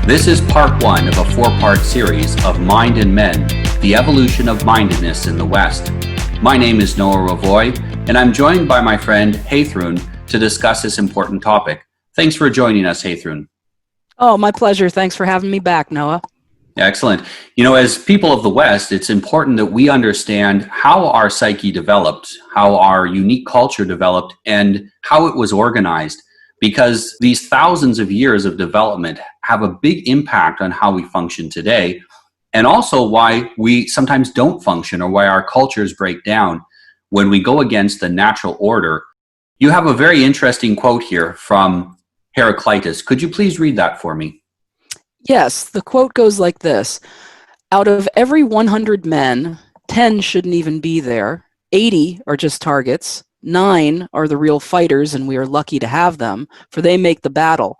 This is part one of a four-part series of Mind and Men, the evolution of mindedness in the West. My name is Noah Ravoy, and I'm joined by my friend Heiðrún to discuss this important topic. Thanks for joining us, Heiðrún. Oh, my pleasure. Thanks for having me back, Noah. Excellent. You know, as people of the West, it's important that we understand how our psyche developed, how our unique culture developed, and how it was organized. Because these thousands of years of development have a big impact on how we function today, and also why we sometimes don't function or why our cultures break down when we go against the natural order. You have a very interesting quote here from Heraclitus. Could you please read that for me? Yes, the quote goes like this. Out of every 100 men, 10 shouldn't even be there. 80 are just targets. 9 are the real fighters, and we are lucky to have them, for they make the battle.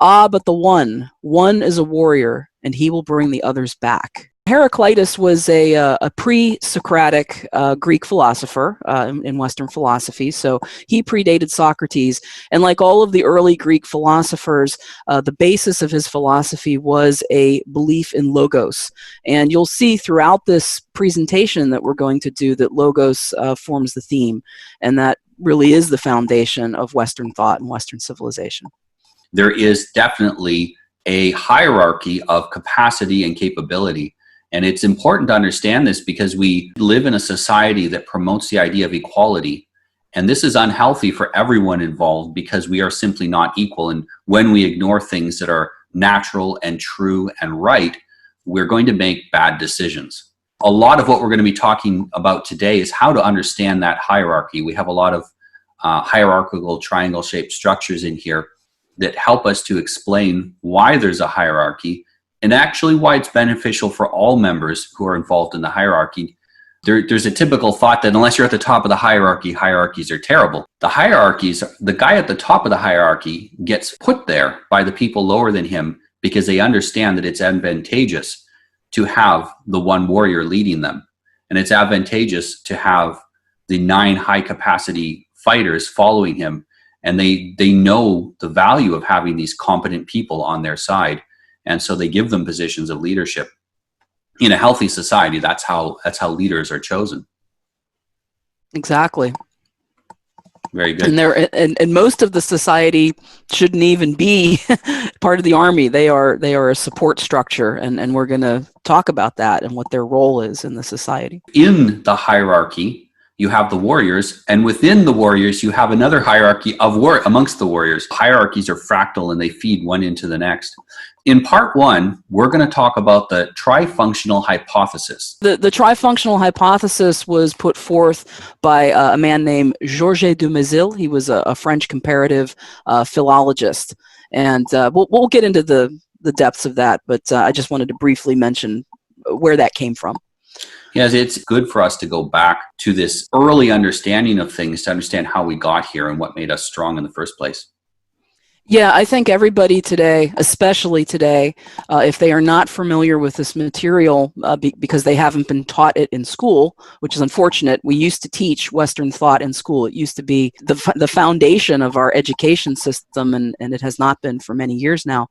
Ah, but the one is a warrior, and he will bring the others back. Heraclitus was a pre-Socratic Greek philosopher in Western philosophy, so he predated Socrates. And like all of the early Greek philosophers, the basis of his philosophy was a belief in logos. And you'll see throughout this presentation that we're going to do that logos forms the theme, and that really is the foundation of Western thought and Western civilization. There is definitely a hierarchy of capacity and capability. And it's important to understand this because we live in a society that promotes the idea of equality. And this is unhealthy for everyone involved because we are simply not equal. And when we ignore things that are natural and true and right, we're going to make bad decisions. A lot of what we're going to be talking about today is how to understand that hierarchy. We have a lot of hierarchical triangle-shaped structures in here that help us to explain why there's a hierarchy and actually why it's beneficial for all members who are involved in the hierarchy. There's a typical thought that unless you're at the top of the hierarchy, hierarchies are terrible. The hierarchies, the guy at the top of the hierarchy gets put there by the people lower than him because they understand that it's advantageous to have the one warrior leading them. And it's advantageous to have the 9 high-capacity fighters following him. And they know the value of having these competent people on their side. And so they give them positions of leadership. In a healthy society, that's how leaders are chosen. Exactly. Very good. And most of the society shouldn't even be part of the army. They are a support structure, and we're going to talk about that and what their role is in the society. In the hierarchy, you have the warriors, and within the warriors, you have another hierarchy of war amongst the warriors. Hierarchies are fractal, and they feed one into the next. In part one, we're going to talk about the trifunctional hypothesis. The trifunctional hypothesis was put forth by a man named Georges Dume. He was a French comparative philologist, and we'll get into the depths of that, but I just wanted to briefly mention where that came from. Yes, it's good for us to go back to this early understanding of things to understand how we got here and what made us strong in the first place. Yeah, I think everybody today, especially today, if they are not familiar with this material because they haven't been taught it in school, which is unfortunate. We used to teach Western thought in school. It used to be the foundation of our education system, and it has not been for many years now.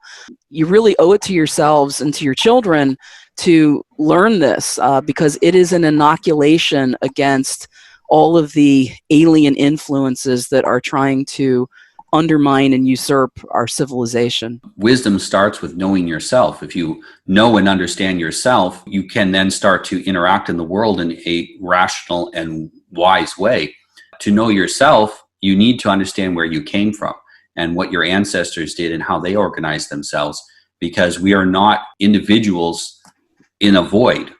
You really owe it to yourselves and to your children to learn this because it is an inoculation against all of the alien influences that are trying to undermine and usurp our civilization. Wisdom starts with knowing yourself. If you know and understand yourself, you can then start to interact in the world in a rational and wise way. To know yourself, you need to understand where you came from and what your ancestors did and how they organized themselves, because we are not individuals in a void.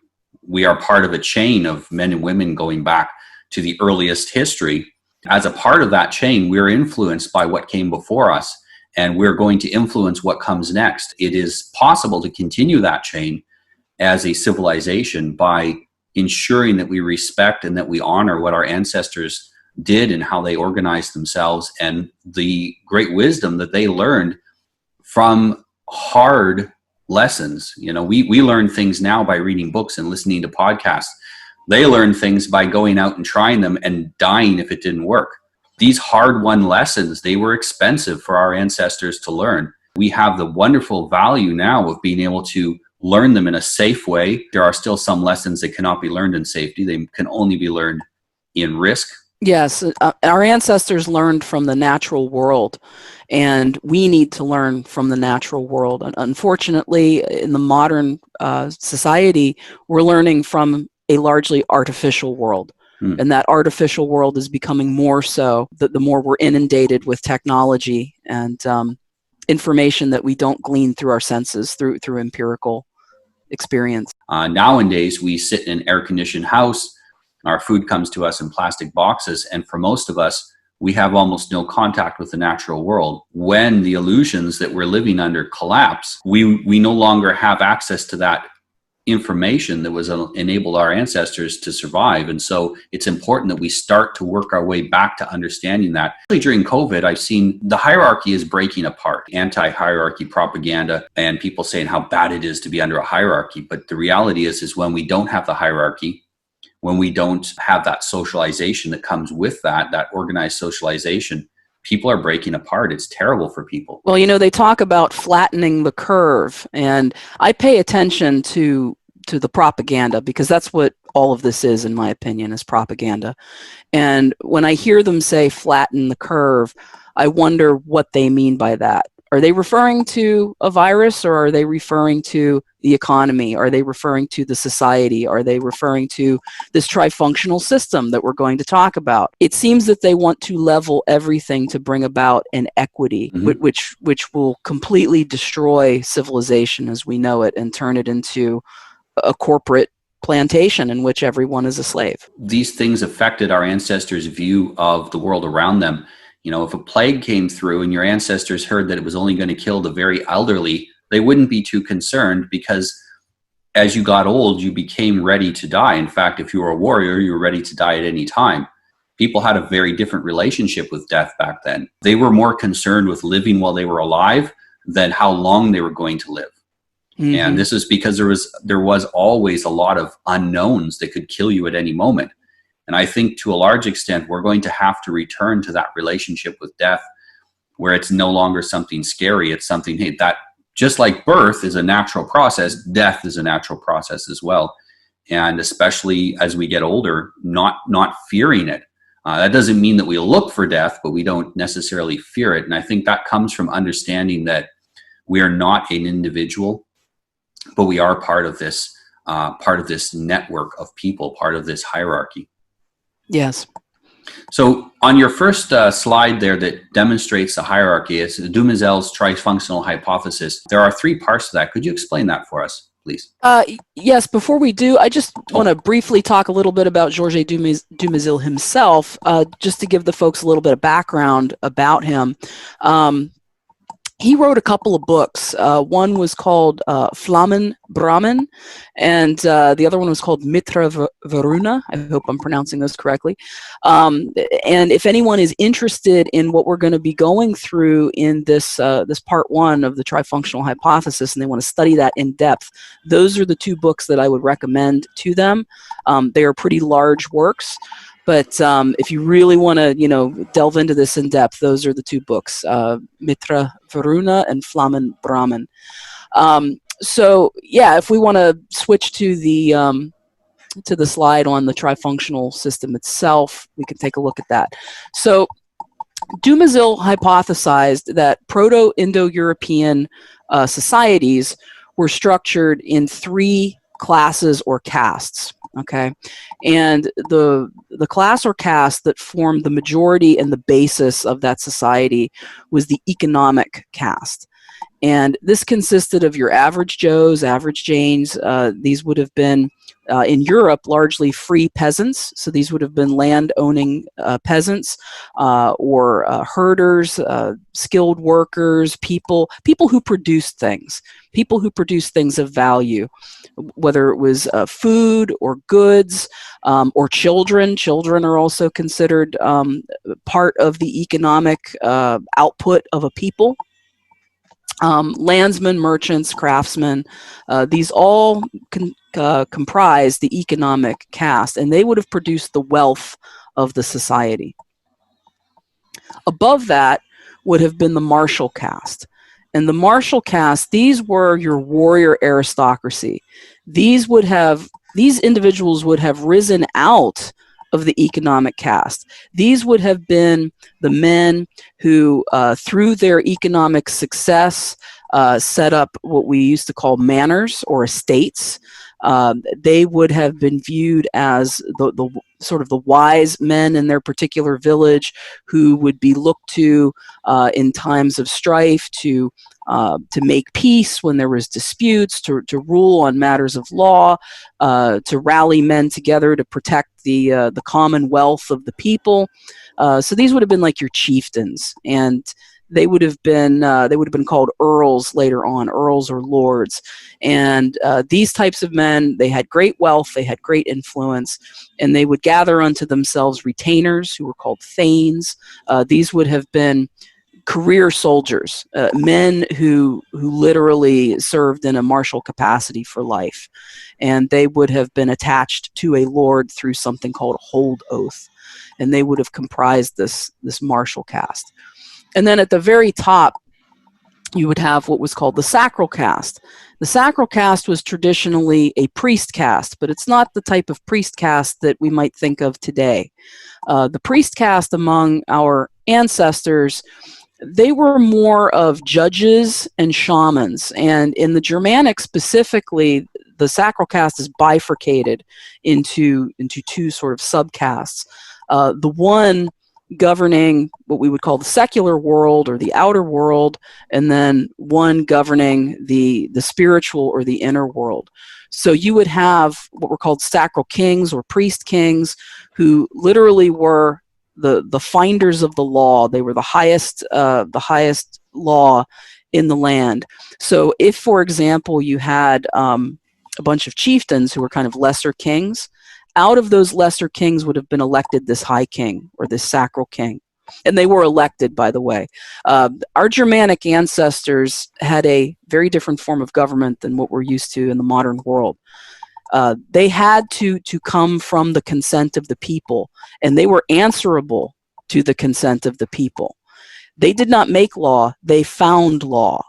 We are part of a chain of men and women going back to the earliest history. As a part of that chain, we're influenced by what came before us, and we're going to influence what comes next. It is possible to continue that chain as a civilization by ensuring that we respect and that we honor what our ancestors did and how they organized themselves and the great wisdom that they learned from hard lessons. You know, we learn things now by reading books and listening to podcasts. They learn things by going out and trying them and dying if it didn't work. These hard-won lessons, they were expensive for our ancestors to learn. We have the wonderful value now of being able to learn them in a safe way. There are still some lessons that cannot be learned in safety. They can only be learned in risk. Yes, our ancestors learned from the natural world, and we need to learn from the natural world. And unfortunately, in the modern society, we're learning from a largely artificial world. And that artificial world is becoming more so the more we're inundated with technology and information that we don't glean through our senses, through empirical experience. Nowadays, we sit in an air-conditioned house. Our food comes to us in plastic boxes, and for most of us, we have almost no contact with the natural world. When the illusions that we're living under collapse, we no longer have access to that information that was enabled our ancestors to survive. And so it's important that we start to work our way back to understanding that. During COVID, I've seen the hierarchy is breaking apart. Anti-hierarchy propaganda and people saying how bad it is to be under a hierarchy. But the reality is when we don't have the hierarchy, when we don't have that socialization that comes with that organized socialization, people are breaking apart. It's terrible for people. Well, they talk about flattening the curve, and I pay attention to the propaganda, because that's what all of this is, in my opinion, is propaganda. And when I hear them say flatten the curve, I wonder what they mean by that. Are they referring to a virus, or are they referring to the economy? Are they referring to the society? Are they referring to this trifunctional system that we're going to talk about? It seems that they want to level everything to bring about an equity, which will completely destroy civilization as we know it and turn it into a corporate plantation in which everyone is a slave. These things affected our ancestors' view of the world around them. If a plague came through and your ancestors heard that it was only going to kill the very elderly, they wouldn't be too concerned, because as you got old, you became ready to die. In fact, if you were a warrior, you were ready to die at any time. People had a very different relationship with death back then. They were more concerned with living while they were alive than how long they were going to live. And this is because there was always a lot of unknowns that could kill you at any moment. And I think to a large extent, we're going to have to return to that relationship with death, where it's no longer something scary. It's something, hey, that just like birth is a natural process, death is a natural process as well. And especially as we get older, not fearing it. That doesn't mean that we look for death, but we don't necessarily fear it. And I think that comes from understanding that we are not an individual, but we are part of this network of people, part of this hierarchy. Yes. So on your first slide there that demonstrates the hierarchy, it's DUMÉZIL'S Trifunctional Hypothesis. There are 3 parts to that. Could you explain that for us, please? Yes. Before we do, I just want to briefly talk a little bit about Georges Dumézil himself, just to give the folks a little bit of background about him. He wrote a couple of books. One was called Flamen-Brahman, and the other one was called Mitra Varuna. I hope I'm pronouncing those correctly. And if anyone is interested in what we're going to be going through in this part 1 of the trifunctional hypothesis, and they want to study that in depth, those are the 2 books that I would recommend to them. They are pretty large works. But if you really want to, delve into this in depth, those are the 2 books, Mitra Varuna and Flamen-Brahman. So yeah, if we want to switch to the slide on the trifunctional system itself, we can take a look at that. So DUMÉZIL hypothesized that Proto-Indo-European societies were structured in 3 classes or castes. Okay, and the class or caste that formed the majority and the basis of that society was the economic caste. And this consisted of your average Joes, average Janes. These would have been, in Europe, largely free peasants. So these would have been land-owning peasants or herders, skilled workers, people who produced things of value, whether it was food or goods or children. Children are also considered part of the economic output of a people. Landsmen, merchants, craftsmen, these all comprise the economic caste, and they would have produced the wealth of the society. Above that would have been the martial caste, And the martial caste, these were your warrior aristocracy. These individuals would have risen out of the economic caste. These would have been the men who, through their economic success, set up what we used to call manors or estates. They would have been viewed as the sort of the wise men in their particular village, who would be looked to in times of strife to make peace when there was disputes, to rule on matters of law, to rally men together to protect the commonwealth of the people. So these would have been like your chieftains, and they would have been called earls later on, earls or lords. And these types of men, they had great wealth, they had great influence, and they would gather unto themselves retainers who were called thanes. These would have been career soldiers, men who literally served in a martial capacity for life. And they would have been attached to a lord through something called a hold oath. And they would have comprised this martial caste. And then at the very top, you would have what was called the sacral caste. The sacral caste was traditionally a priest caste, but it's not the type of priest caste that we might think of today. The priest caste among our ancestors, they were more of judges and shamans. And in the Germanic specifically, the sacral caste is bifurcated into two sort of subcastes. The one governing what we would call the secular world or the outer world, and then one governing the spiritual or the inner world. So you would have what were called sacral kings or priest kings, who literally were the finders of the law. They were the highest law in the land. So if, for example, you had a bunch of chieftains who were kind of lesser kings, out of those lesser kings would have been elected this high king or this sacral king. And they were elected, by the way. Our Germanic ancestors had a very different form of government than what we're used to in the modern world. They had to come from the consent of the people, and they were answerable to the consent of the people. They did not make law, they found law.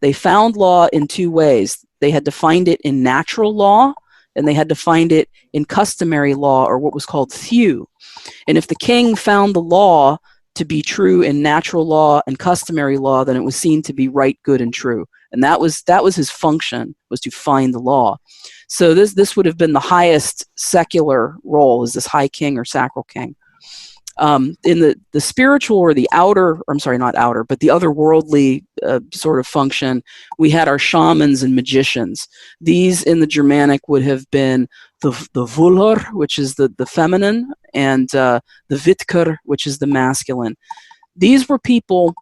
They found law in two ways. They had to find it in natural law, and they had to find it in customary law, or what was called thew. And if the king found the law to be true in natural law and customary law, then it was seen to be right, good, and true. And that was his function, was to find the law. So this would have been the highest secular role, is this high king or sacral king. In the spiritual or the outer, or I'm sorry, not outer, but the otherworldly sort of function, we had our shamans and magicians. These in the Germanic would have been the Vulhur, which is the feminine, and the Vitker, which is the masculine. These were people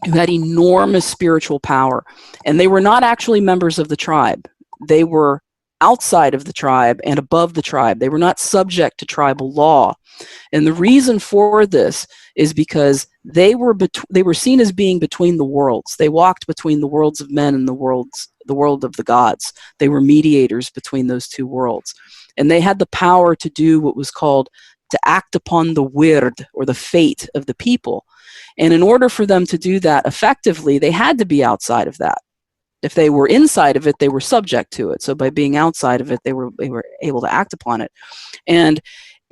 who had enormous spiritual power, and they were not actually members of the tribe. They were outside of the tribe and above the tribe. They were not subject to tribal law. And the reason for this is because they were seen as being between the worlds. They walked between the worlds of men and the world of the gods. They were mediators between those two worlds. And they had the power to do what was called to act upon the wird, or the fate of the people. And in order for them to do that effectively, they had to be outside of that. If they were inside of it, they were subject to it. So by being outside of it, they were able to act upon it. And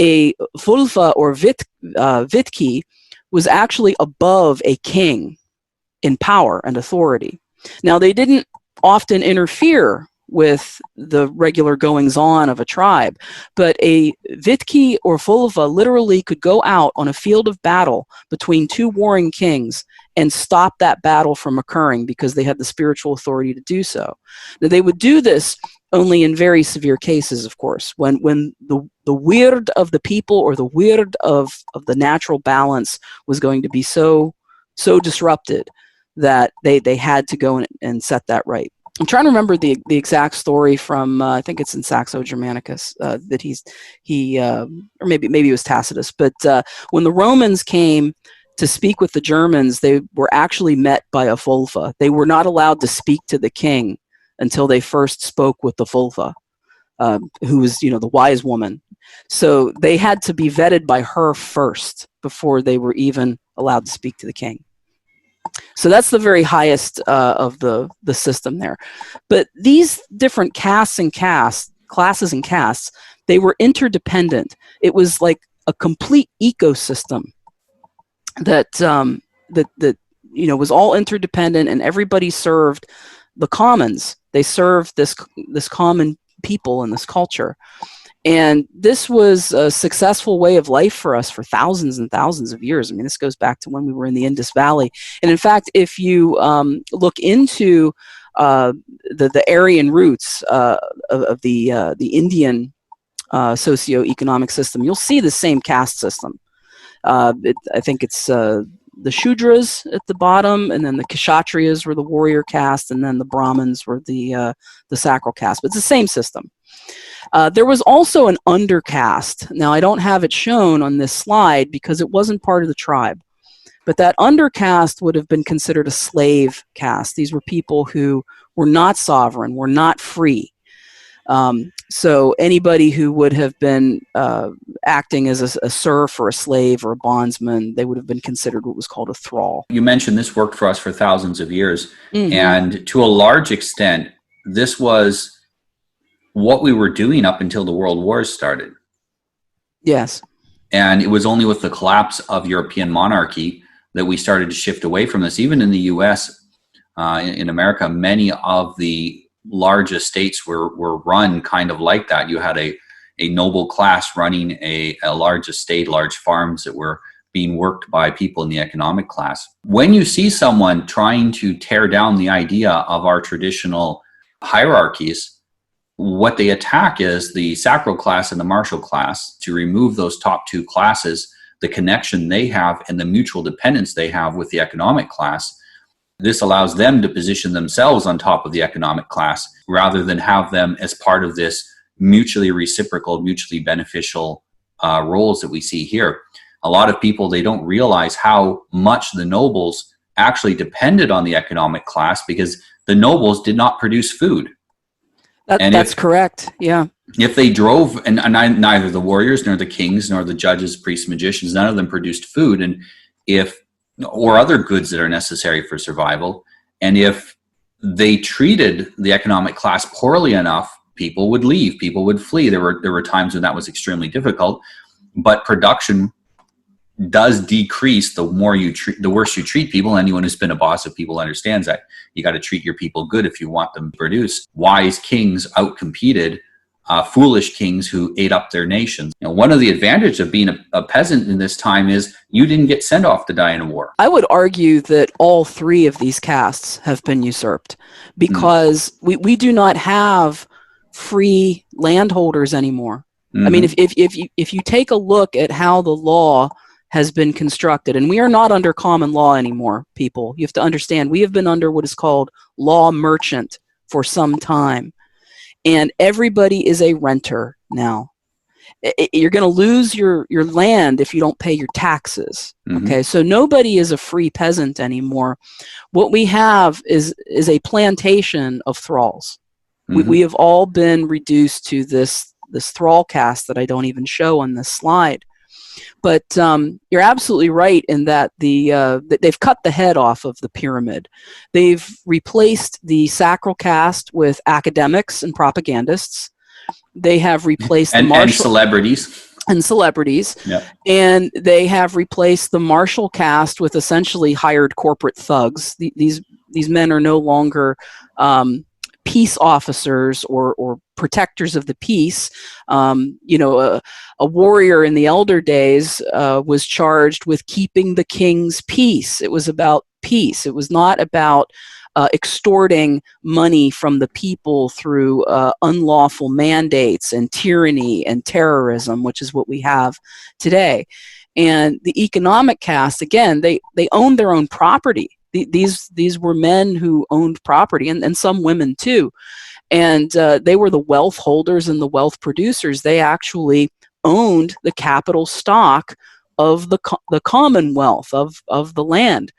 a Vulva or Vitki was actually above a king in power and authority. Now, they didn't often interfere with the regular goings-on of a tribe, but a Vitki or Vulva literally could go out on a field of battle between two warring kings and stop that battle from occurring, because they had the spiritual authority to do so. Now, they would do this only in very severe cases, of course, when the weird of the people, or the weird of the natural balance, was going to be so disrupted that they had to go and set that right. I'm trying to remember the exact story from I think it's in Saxo Germanicus that he or maybe it was Tacitus. But when the Romans came to speak with the Germans, they were actually met by a Vulva. They were not allowed to speak to the king until they first spoke with the Vulva, who was the wise woman. So they had to be vetted by her first before they were even allowed to speak to the king. So that's the very highest of the system there. But these different classes and castes, they were interdependent. It was like a complete ecosystem that was all interdependent, and everybody served the commons. They served this common people and this culture. And this was a successful way of life for us for thousands and thousands of years. I mean, this goes back to when we were in the Indus Valley. And in fact, if you look into the Aryan roots of the Indian socioeconomic system, you'll see the same caste system. I think it's the Shudras at the bottom, and then the Kshatriyas were the warrior caste, and then the Brahmins were the sacral caste. But it's the same system. There was also an undercaste. Now, I don't have it shown on this slide because it wasn't part of the tribe. But that undercaste would have been considered a slave caste. These were people who were not sovereign, were not free. So anybody who would have been acting as a serf or a slave or a bondsman, they would have been considered what was called a thrall. You mentioned this worked for us for thousands of years. Mm-hmm. And to a large extent, this was what we were doing up until the world wars started. Yes. And it was only with the collapse of European monarchy that we started to shift away from this. Even in the US, in America, many of the large estates were run kind of like that. You had a noble class running a large estate, large farms that were being worked by people in the economic class. When you see someone trying to tear down the idea of our traditional hierarchies, what they attack is the sacral class and the martial class. To remove those top two classes, the connection they have and the mutual dependence they have with the economic class, this allows them to position themselves on top of the economic class rather than have them as part of this mutually reciprocal, mutually beneficial roles that we see here. A lot of people, they don't realize how much the nobles actually depended on the economic class because the nobles did not produce food. That's correct. Yeah. If they drove, and neither the warriors nor the kings nor the judges, priests, magicians, none of them produced food, or other goods that are necessary for survival. And if they treated the economic class poorly enough, people would leave, people would flee. There were times when that was extremely difficult, but production does decrease the worse you treat people. Anyone who's been a boss of people understands that. You got to treat your people good if you want them to produce. Wise kings outcompeted foolish kings who ate up their nations. One of the advantages of being a peasant in this time is you didn't get sent off to die in a war. I would argue that all three of these castes have been usurped because we do not have free landholders anymore. I mean, if you take a look at how the law has been constructed, and we are not under common law anymore, people. You have to understand, we have been under what is called law merchant for some time. And everybody is a renter now. You're going to lose your land if you don't pay your taxes. Okay, so nobody is a free peasant anymore. What we have is a plantation of thralls. We have all been reduced to this thrall caste that I don't even show on this slide. But you're absolutely right in that they've cut the head off of the pyramid. They've replaced the sacral caste with academics and propagandists. They have replaced the martial... And celebrities. Yep. And they have replaced the martial caste with essentially hired corporate thugs. These men are no longer peace officers or protectors of the peace. A warrior in the elder days was charged with keeping the king's peace. It was about peace. It was not about extorting money from the people through unlawful mandates and tyranny and terrorism, which is what we have today. And the economic caste, again, they owned their own property. These were men who owned property, and some women too. And they were the wealth holders and the wealth producers. They actually owned the capital stock of the commonwealth of the land.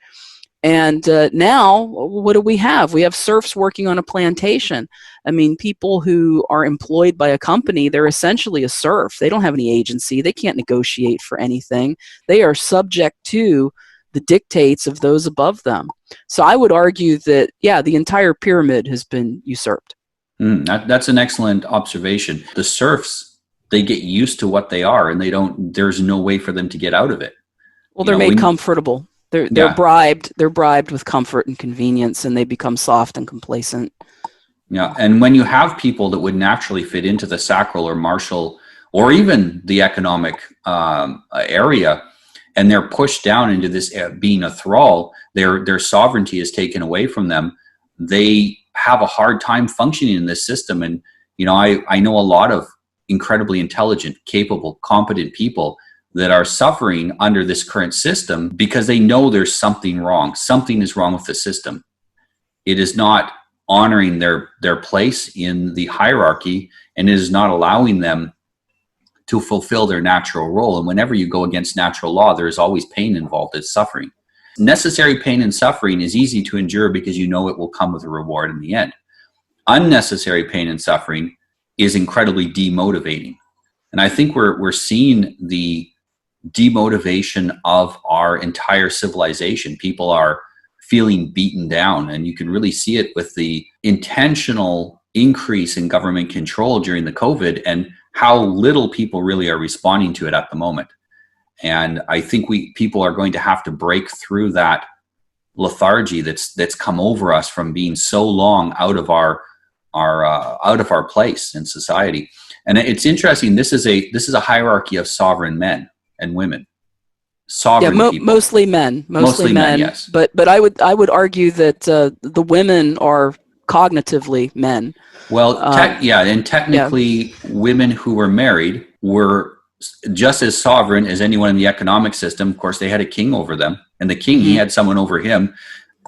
And now, what do we have? We have serfs working on a plantation. I mean, people who are employed by a company, they're essentially a serf. They don't have any agency. They can't negotiate for anything. They are subject to the dictates of those above them. So I would argue that, yeah, the entire pyramid has been usurped. That's an excellent observation. The serfs, they get used to what they are, and there's no way for them to get out of it. Well, they're made comfortable. They're bribed with comfort and convenience, and they become soft and complacent. Yeah, and when you have people that would naturally fit into the sacral or martial or even the economic area, and they're pushed down into this being a thrall, their sovereignty is taken away from them. They have a hard time functioning in this system. And, I know a lot of incredibly intelligent, capable, competent people that are suffering under this current system because they know there's something wrong. Something is wrong with the system. It is not honoring their place in the hierarchy, and it is not allowing them to fulfill their natural role. And whenever you go against natural law, there is always pain involved. It's suffering. Necessary pain and suffering is easy to endure because you know it will come with a reward in the end. Unnecessary pain and suffering is incredibly demotivating. And I think we're seeing the demotivation of our entire civilization. People are feeling beaten down, and you can really see it with the intentional increase in government control during the COVID and how little people really are responding to it at the moment. And I think people are going to have to break through that lethargy that's come over us from being so long out of our place in society. And it's interesting. This is a hierarchy of sovereign men and women. Sovereign people. Mostly men. Mostly men. Yes. But I would argue that the women are cognitively men. Well, and technically, women who were married were just as sovereign as anyone in the economic system. Of course, they had a king over them, and the king, he had someone over him.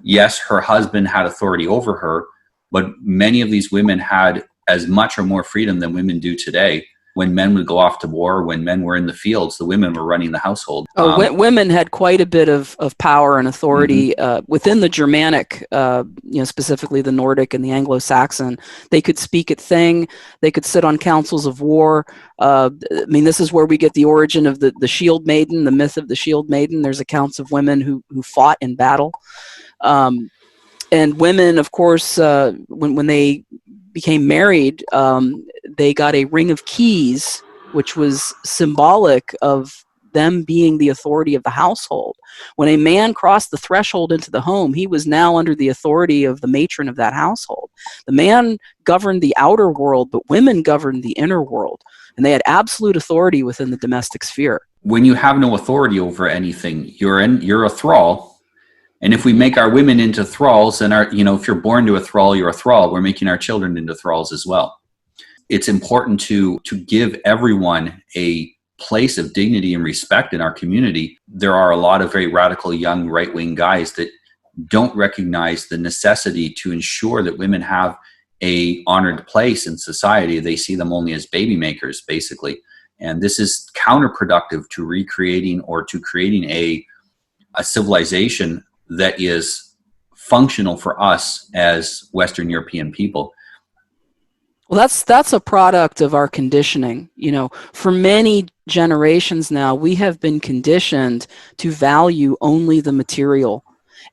Yes, her husband had authority over her, but many of these women had as much or more freedom than women do today. When men would go off to war, when men were in the fields, the women were running the household. Women had quite a bit of power and authority within the Germanic, specifically the Nordic and the Anglo-Saxon. They could speak at Thing. They could sit on councils of war. This is where we get the origin of the shield maiden, the myth of the shield maiden. There's accounts of women who fought in battle. And women, of course, when they became married, they got a ring of keys, which was symbolic of them being the authority of the household. When a man crossed the threshold into the home, he was now under the authority of the matron of that household. The man governed the outer world, but women governed the inner world, and they had absolute authority within the domestic sphere. When you have no authority over anything, you're a thrall. And if we make our women into thralls, then if you're born to a thrall, you're a thrall. We're making our children into thralls as well. It's important to give everyone a place of dignity and respect in our community. There are a lot of very radical young right-wing guys that don't recognize the necessity to ensure that women have a honored place in society. They see them only as baby makers, basically. And this is counterproductive to recreating or to creating a civilization that is functional for us as Western European people. Well, that's a product of our conditioning. For many generations now, we have been conditioned to value only the material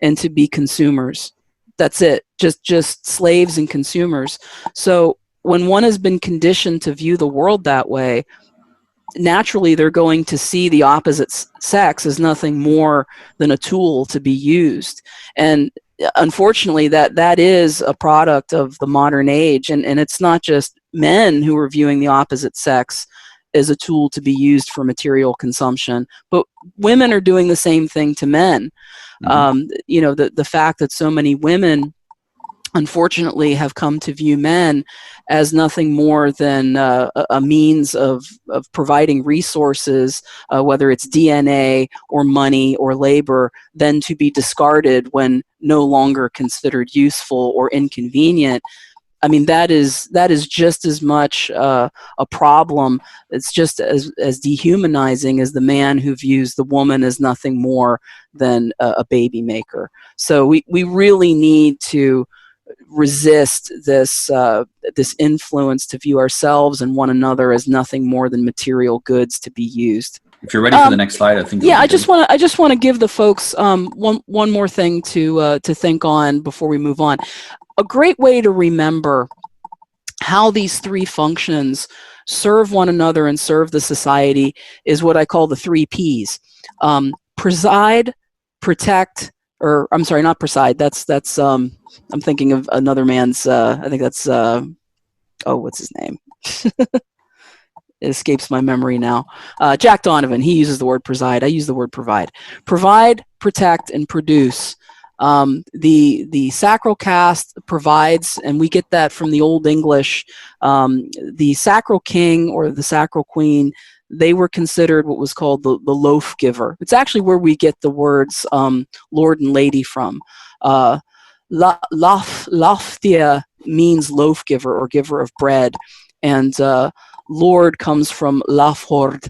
and to be consumers. That's it. Just slaves and consumers. So when one has been conditioned to view the world that way, naturally they're going to see the opposite sex as nothing more than a tool to be used. And unfortunately, that is a product of the modern age. And it's not just men who are viewing the opposite sex as a tool to be used for material consumption, but women are doing the same thing to men. The fact that so many women, unfortunately, have come to view men as nothing more than a means of providing resources, whether it's DNA or money or labor, then to be discarded when no longer considered useful or inconvenient. That is just as much a problem. It's just as dehumanizing as the man who views the woman as nothing more than a baby maker. So we really need to resist this influence to view ourselves and one another as nothing more than material goods to be used. If you're ready for the next slide, I think. Yeah, I just want to give the folks one more thing to think on before we move on. A great way to remember how these three functions serve one another and serve the society is what I call the 3 Ps. Preside, protect, or I'm sorry, not preside. That's I'm thinking of another man's. I think that's what's his name? It escapes my memory now. Jack Donovan, he uses the word preside. I use the word provide. Provide, protect, and produce. The sacral caste provides, and we get that from the Old English. The sacral king or the sacral queen, they were considered what was called the loaf giver. It's actually where we get the words lord and lady from. Laftia means loaf giver or giver of bread, and lord comes from lafhord,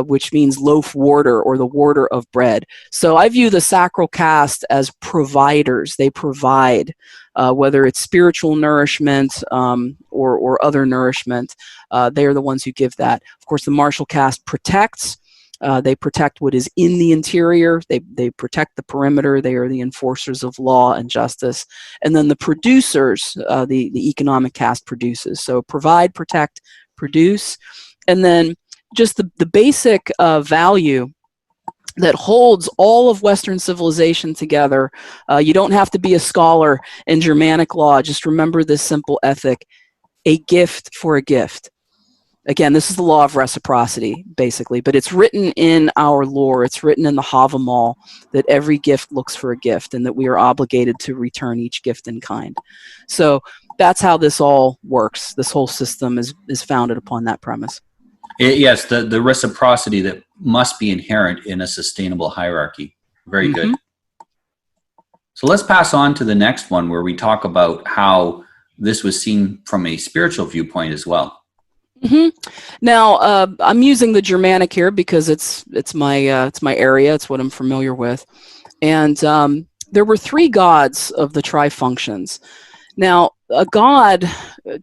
which means loaf warder or the warder of bread. So I view the sacral caste as providers. They provide, whether it's spiritual nourishment or other nourishment. They are the ones who give that. Of course, the martial caste protects. They protect what is in the interior. They protect the perimeter. They are the enforcers of law and justice. And then the producers, the economic caste produces. So provide, protect, produce. And then just the basic value that holds all of Western civilization together. You don't have to be a scholar in Germanic law. Just remember this simple ethic: a gift for a gift. Again, this is the law of reciprocity, basically, but it's written in our lore. It's written in the Havamal that every gift looks for a gift and that we are obligated to return each gift in kind. So that's how this all works. This whole system is founded upon that premise. Yes, the reciprocity that must be inherent in a sustainable hierarchy. Very good. So let's pass on to the next one, where we talk about how this was seen from a spiritual viewpoint as well. Now, I'm using the Germanic here because it's my area. It's what I'm familiar with. And there were 3 gods of the trifunctions. Now, a god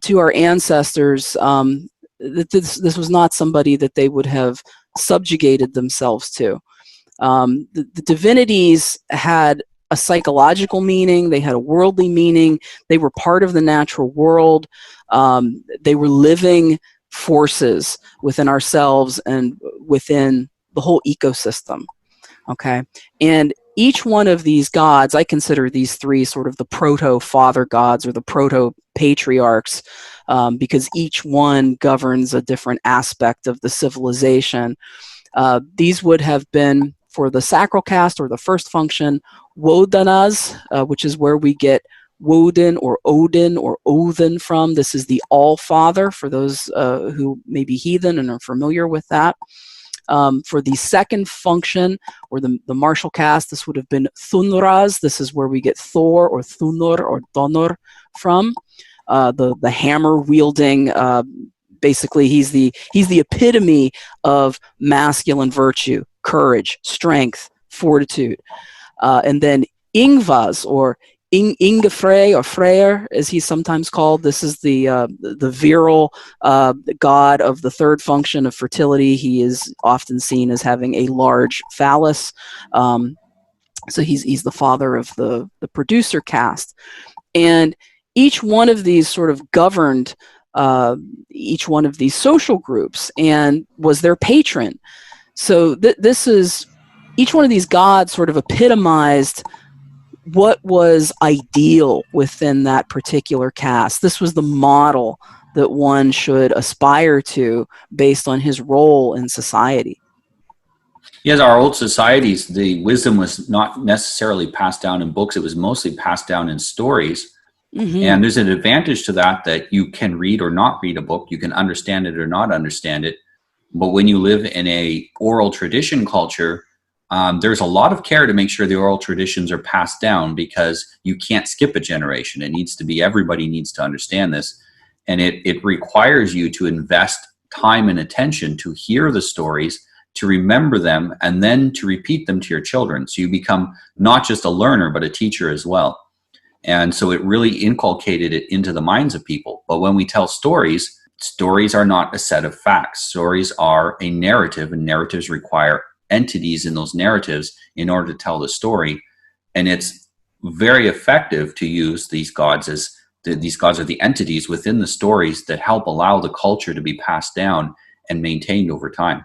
to our ancestors, this was not somebody that they would have subjugated themselves to. The divinities had a psychological meaning. They had a worldly meaning. They were part of the natural world. They were living forces within ourselves and within the whole ecosystem. Okay. And each one of these gods, I consider these 3 sort of the proto-father gods or the proto-patriarchs, because each one governs a different aspect of the civilization. These would have been, for the sacral caste or the first function, Wodanas, which is where we get Woden or Odin or Othin from. This is the All-Father, for those who may be heathen and are familiar with that. For the second function, or the martial caste, this would have been Thunras. This is where we get Thor or Thunor or Donor from. The hammer-wielding, basically he's the epitome of masculine virtue, courage, strength, fortitude. And then Ingvas, or Ingefrey, or Freyr, as he's sometimes called. This is the virile god of the third function of fertility. He is often seen as having a large phallus. So he's the father of the producer caste. And each one of these sort of governed each one of these social groups and was their patron. So this is, each one of these gods sort of epitomized what was ideal within that particular caste. This was the model that one should aspire to based on his role in society. Yes, our old societies, the wisdom was not necessarily passed down in books. It was mostly passed down in stories. And there's an advantage to that you can read or not read a book. You can understand it or not understand it. But when you live in a oral tradition culture, there's a lot of care to make sure the oral traditions are passed down, because you can't skip a generation. It needs to be, everybody needs to understand this. And it requires you to invest time and attention to hear the stories, to remember them, and then to repeat them to your children. So you become not just a learner, but a teacher as well. And so it really inculcated it into the minds of people. But when we tell stories, stories are not a set of facts. Stories are a narrative, and narratives require entities in those narratives in order to tell the story. And it's very effective to use these gods as these gods are the entities within the stories that help allow the culture to be passed down and maintained over time.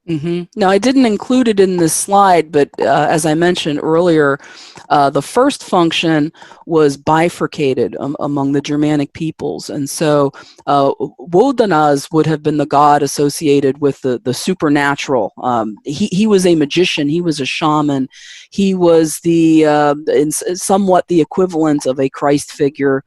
Now, I didn't include it in this slide, but as I mentioned earlier, the first function was bifurcated among the Germanic peoples. And so Wodanaz would have been the god associated with the supernatural. He was a magician. He was a shaman. He was somewhat the equivalent of a Christ figure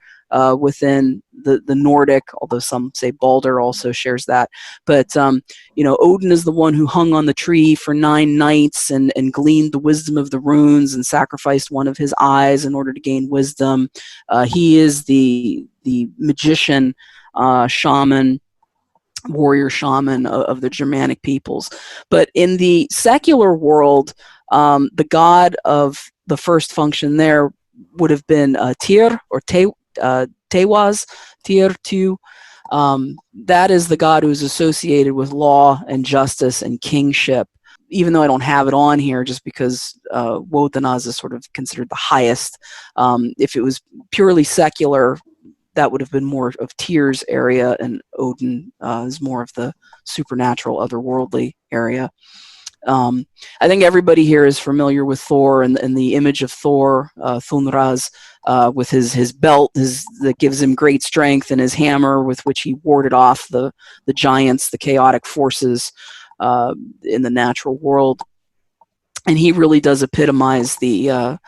within the Nordic, although some say Balder also shares that. But, Odin is the one who hung on the tree for 9 nights and gleaned the wisdom of the runes and sacrificed one of his eyes in order to gain wisdom. He is the magician, shaman, warrior shaman of the Germanic peoples. But in the secular world, the god of the first function there would have been Tyr or Tewaz, Tyr Tu. That is the god who is associated with law and justice and kingship. Even though I don't have it on here, just because Wotanaz is sort of considered the highest. If it was purely secular, that would have been more of Tyr's area, and Odin is more of the supernatural, otherworldly area. I think everybody here is familiar with Thor and the image of Thor, Thunraz, with his belt that gives him great strength, and his hammer with which he warded off the giants, the chaotic forces in the natural world. And he really does epitomize the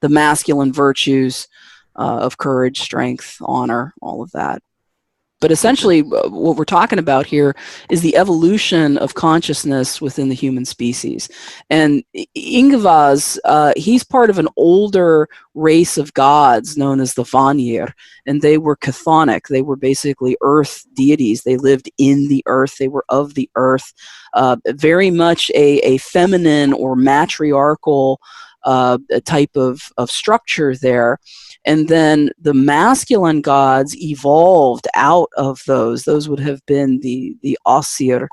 masculine virtues of courage, strength, honor, all of that. But essentially, what we're talking about here is the evolution of consciousness within the human species. And Ingvaz, he's part of an older race of gods known as the Vanir, and they were chthonic. They were basically earth deities. They lived in the earth. They were of the earth. Very much a feminine or matriarchal type of structure there. And then the masculine gods evolved out of those. Those would have been the Asir.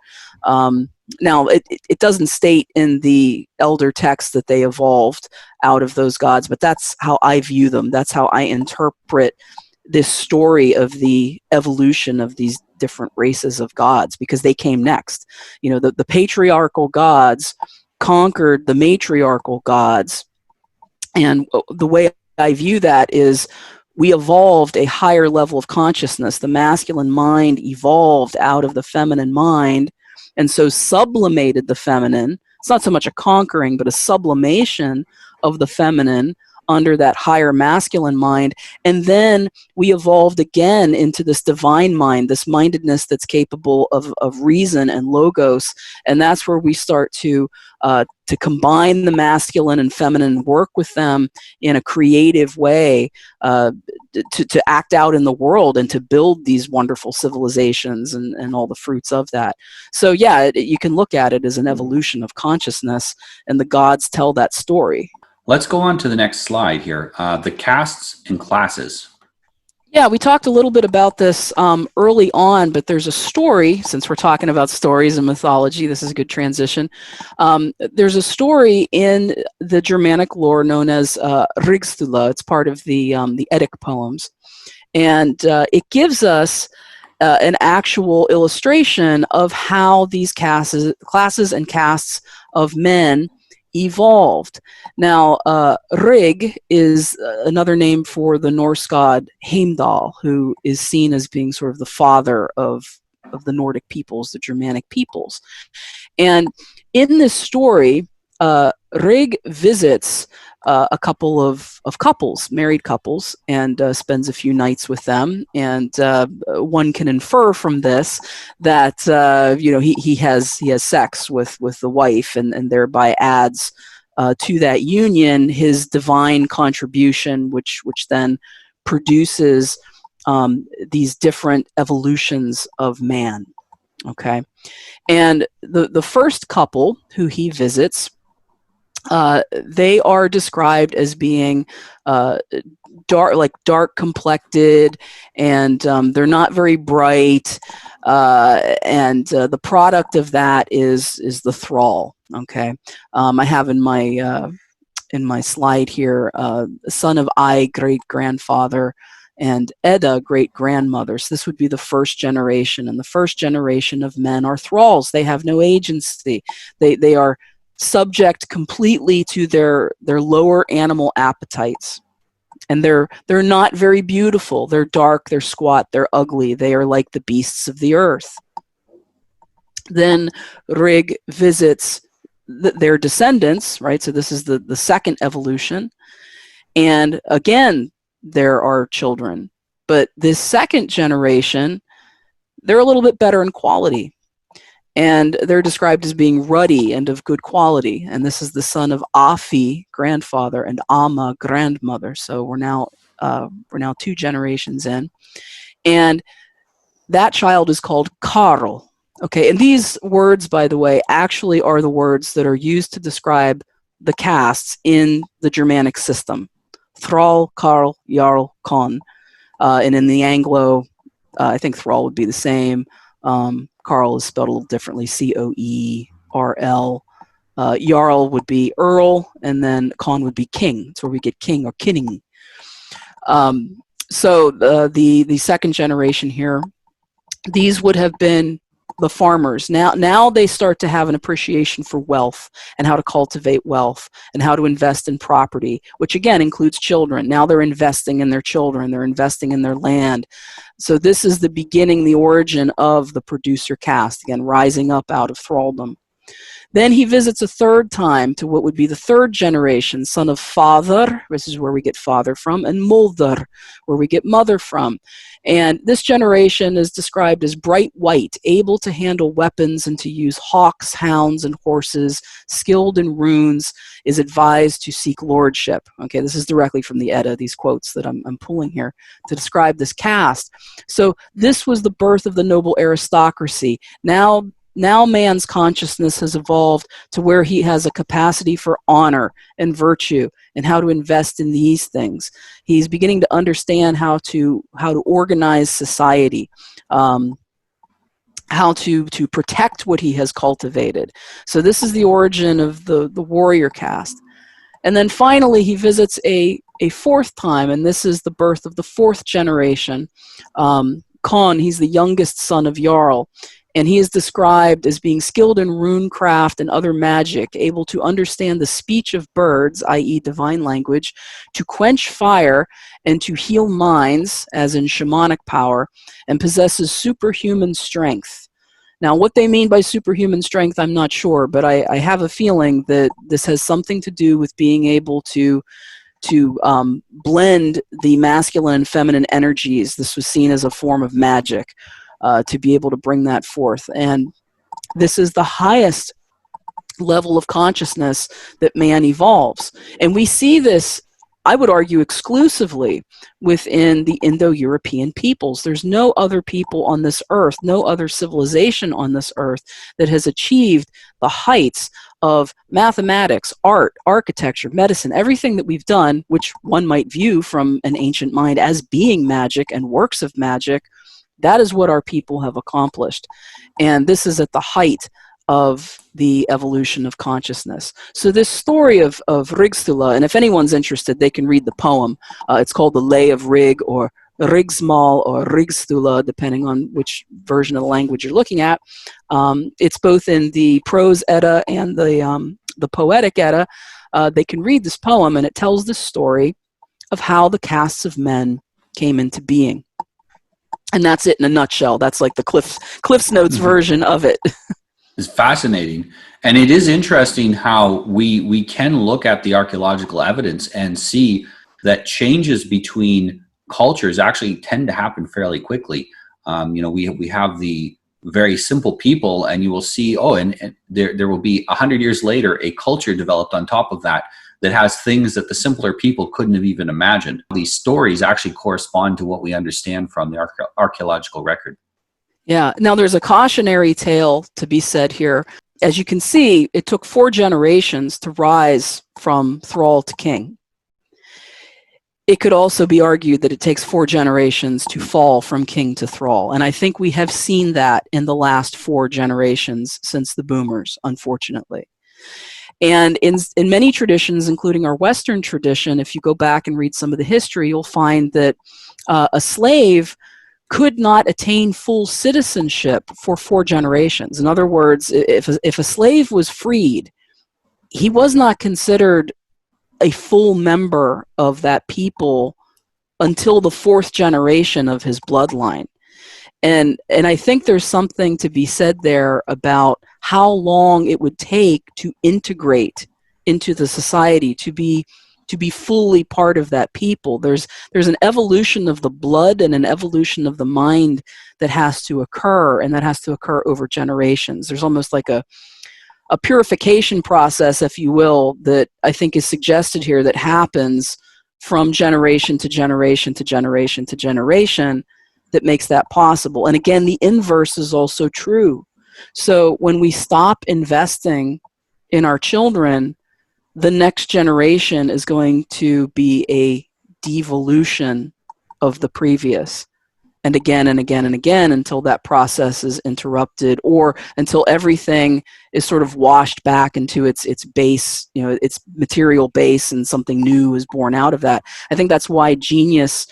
Now, it doesn't state in the elder text that they evolved out of those gods, but that's how I view them. That's how I interpret this story of the evolution of these different races of gods, because they came next. The patriarchal gods conquered the matriarchal gods. And the way I view that is we evolved a higher level of consciousness. The masculine mind evolved out of the feminine mind, and so sublimated the feminine. It's not so much a conquering, but a sublimation of the feminine under that higher masculine mind. And then we evolved again into this divine mind, this mindedness that's capable of reason and logos. And that's where we start to combine the masculine and feminine, work with them in a creative way to act out in the world and to build these wonderful civilizations and all the fruits of that. So yeah, you can look at it as an evolution of consciousness, and the gods tell that story. Let's go on to the next slide here. The castes and classes. Yeah, we talked a little bit about this early on, but there's a story, since we're talking about stories and mythology, this is a good transition. There's a story in the Germanic lore known as Rígstula. It's part of the Eddic poems. And it gives us an actual illustration of how these classes and castes of men evolved. Now, Rig is another name for the Norse god Heimdall, who is seen as being sort of the father of the Nordic peoples, the Germanic peoples. And in this story, Rig visits a couple of couples, married couples, and spends a few nights with them. And one can infer from this that he has sex with the wife, and thereby adds to that union his divine contribution, which then produces these different evolutions of man. Okay, and the first couple who he visits They are described as being dark complected, and they're not very bright. And the product of that is the thrall. Okay, I have in my slide here, son of I, great grandfather, and Edda, great grandmother. So this would be the first generation, and the first generation of men are thralls. They have no agency. They are subject completely to their lower animal appetites. And they're not very beautiful. They're dark, they're squat, they're ugly. They are like the beasts of the earth. Then Rig visits their descendants, right? So this is the second evolution. And again, there are children. But this second generation, they're a little bit better in quality. And they're described as being ruddy and of good quality. And this is the son of Afi, grandfather, and Amma, grandmother. So we're now 2 generations in. And that child is called Karl. Okay, and these words, by the way, actually are the words that are used to describe the castes in the Germanic system. Thrall, Karl, Jarl, Kon. And in the Anglo, I think thrall would be the same. Karl is spelled a little differently, C-O-E-R-L. Jarl would be Earl, and then Kon would be king. That's where we get king or kinning. So the second generation here, these would have been the farmers. Now they start to have an appreciation for wealth and how to cultivate wealth and how to invest in property, which again includes children. Now they're investing in their children. They're investing in their land. So this is the beginning, the origin of the producer caste, again, rising up out of thraldom. Then he visits a third time to what would be the third generation, son of father, this is where we get father from, and mulder, where we get mother from. And this generation is described as bright white, able to handle weapons and to use hawks, hounds, and horses, skilled in runes, is advised to seek lordship. Okay, this is directly from the Edda, these quotes that I'm pulling here to describe this caste. So this was the birth of the noble aristocracy. Now man's consciousness has evolved to where he has a capacity for honor and virtue and how to invest in these things. He's beginning to understand how to organize society, how to protect what he has cultivated. So this is the origin of the warrior caste. And then finally he visits a fourth time, and this is the birth of the fourth generation. Kon, he's the youngest son of Jarl. And he is described as being skilled in runecraft and other magic, able to understand the speech of birds, i.e. divine language, to quench fire and to heal minds, as in shamanic power, and possesses superhuman strength. Now, what they mean by superhuman strength, I'm not sure, but I have a feeling that this has something to do with being able to blend the masculine and feminine energies. This was seen as a form of magic. To be able to bring that forth. And this is the highest level of consciousness that man evolves. And we see this, I would argue, exclusively within the Indo-European peoples. There's no other people on this earth, no other civilization on this earth that has achieved the heights of mathematics, art, architecture, medicine, everything that we've done, which one might view from an ancient mind as being magic and works of magic. That is what our people have accomplished. And this is at the height of the evolution of consciousness. So this story of Rigsthula, and if anyone's interested, they can read the poem. It's called The Lay of Rig, or Rigsmal, or Rigsthula, depending on which version of the language you're looking at. It's both in the prose Edda and the poetic Edda. They can read this poem, and it tells the story of how the castes of men came into being. And that's it in a nutshell. That's like the Cliff's Notes version of it. It's fascinating. And it is interesting how we can look at the archaeological evidence and see that changes between cultures actually tend to happen fairly quickly. We have the very simple people, and you will see, and there will be 100 years later, a culture developed on top of that has things that the simpler people couldn't have even imagined. These stories actually correspond to what we understand from the archaeological record. Yeah. Now, there's a cautionary tale to be said here. as you can see, it took 4 generations to rise from thrall to king. It could also be argued that it takes 4 generations to fall from king to thrall. And I think we have seen that in the last 4 generations since the boomers, unfortunately. And in many traditions, including our Western tradition, if you go back and read some of the history, you'll find that a slave could not attain full citizenship for 4 generations. In other words, if a slave was freed, he was not considered a full member of that people until the 4th generation of his bloodline. And I think there's something to be said there about how long it would take to integrate into the society, to be fully part of that people. There's an evolution of the blood and an evolution of the mind that has to occur, and that has to occur over generations. There's almost like a purification process, if you will, that I think is suggested here, that happens from generation to generation to generation to generation, that makes that possible. And again, the inverse is also true. So when we stop investing in our children, the next generation is going to be a devolution of the previous. And again and again and again, until that process is interrupted, or until everything is sort of washed back into its base, its material base, and something new is born out of that. I think that's why genius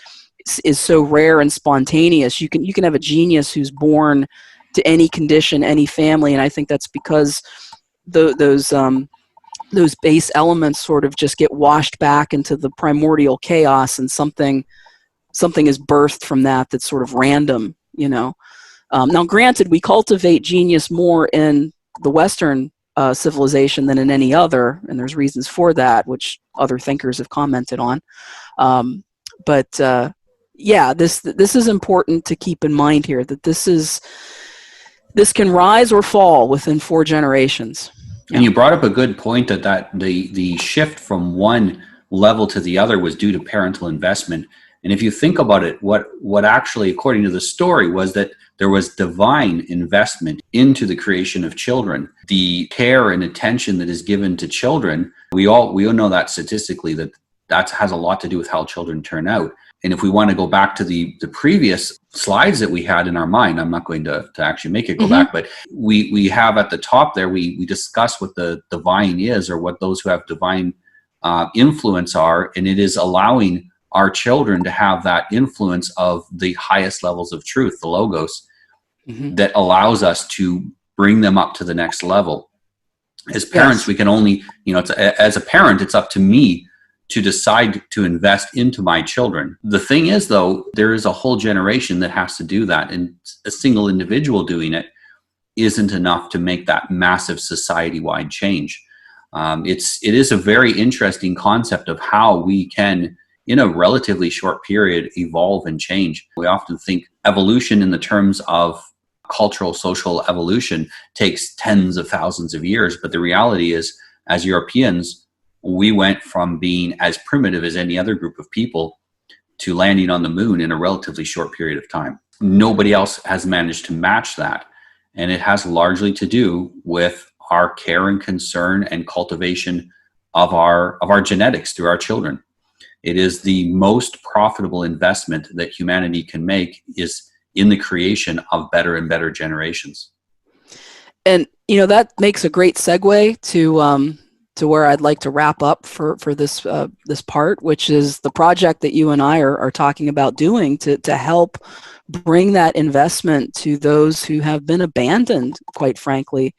is so rare and spontaneous. You can have a genius who's born to any condition, any family, and I think that's because those base elements sort of just get washed back into the primordial chaos, and something is birthed from that that's sort of random, Now, granted, we cultivate genius more in the Western civilization than in any other, and there's reasons for that, which other thinkers have commented on. Yeah, this is important to keep in mind here, that this can rise or fall within 4 generations. And you brought up a good point that the shift from one level to the other was due to parental investment. And if you think about it, what actually, according to the story, was that there was divine investment into the creation of children. The care and attention that is given to children, we all know that statistically that has a lot to do with how children turn out. And if we want to go back to the previous slides that we had in our mind, I'm not going to actually make it go back, but we have at the top there, we discuss what the divine is, or what those who have divine influence are, and it is allowing our children to have that influence of the highest levels of truth, the logos, that allows us to bring them up to the next level. As parents, we can only, as a parent, it's up to me to decide to invest into my children. The thing is, though, there is a whole generation that has to do that, and a single individual doing it isn't enough to make that massive society-wide change. It is a very interesting concept of how we can, in a relatively short period, evolve and change. We often think evolution in the terms of cultural, social evolution takes tens of thousands of years, but the reality is, as Europeans, we went from being as primitive as any other group of people to landing on the moon in a relatively short period of time. Nobody else has managed to match that, and it has largely to do with our care and concern and cultivation of our genetics through our children. It is the most profitable investment that humanity can make, is in the creation of better and better generations. And that makes a great segue to where I'd like to wrap up for this part, which is the project that you and I are talking about doing to help bring that investment to those who have been abandoned, quite frankly,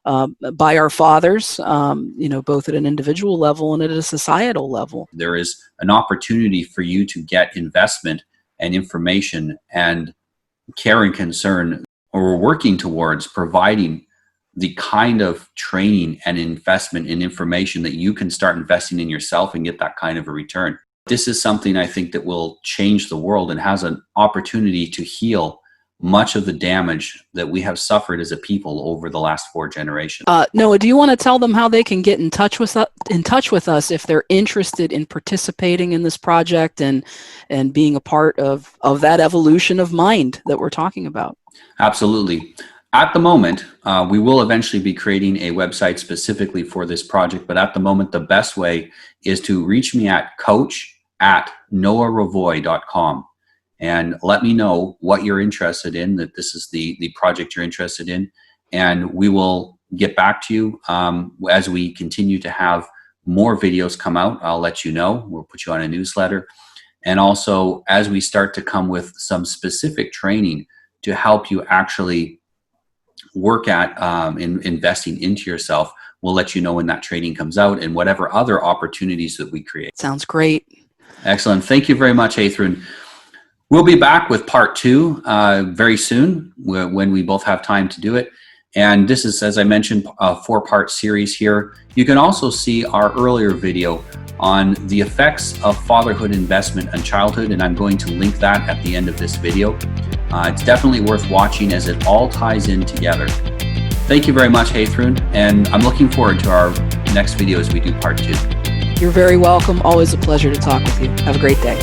by our fathers, both at an individual level and at a societal level. There is an opportunity for you to get investment and information and care and concern, or we're working towards providing the kind of training and investment in information that you can start investing in yourself and get that kind of a return. This is something I think that will change the world and has an opportunity to heal much of the damage that we have suffered as a people over the last 4 generations. Noah, do you want to tell them how they can get in touch with us if they're interested in participating in this project and being a part of that evolution of mind that we're talking about? Absolutely. At the moment, we will eventually be creating a website specifically for this project, but at the moment, the best way is to reach me at coach@noahravoy.com and let me know what you're interested in, that this is the project you're interested in, and we will get back to you as we continue to have more videos come out. I'll let you know. We'll put you on a newsletter. And also, as we start to come with some specific training to help you actually work at in investing into yourself, we'll let you know when that training comes out and whatever other opportunities that we create. Sounds great. Excellent. Thank you very much, Heiðrún. We'll be back with part 2 very soon when we both have time to do it. And this is, as I mentioned, a 4-part series here. You can also see our earlier video on the effects of fatherhood investment on childhood, and I'm going to link that at the end of this video. It's definitely worth watching as it all ties in together. Thank you very much, Heiðrún, and I'm looking forward to our next video as we do part 2. You're very welcome. Always a pleasure to talk with you. Have a great day.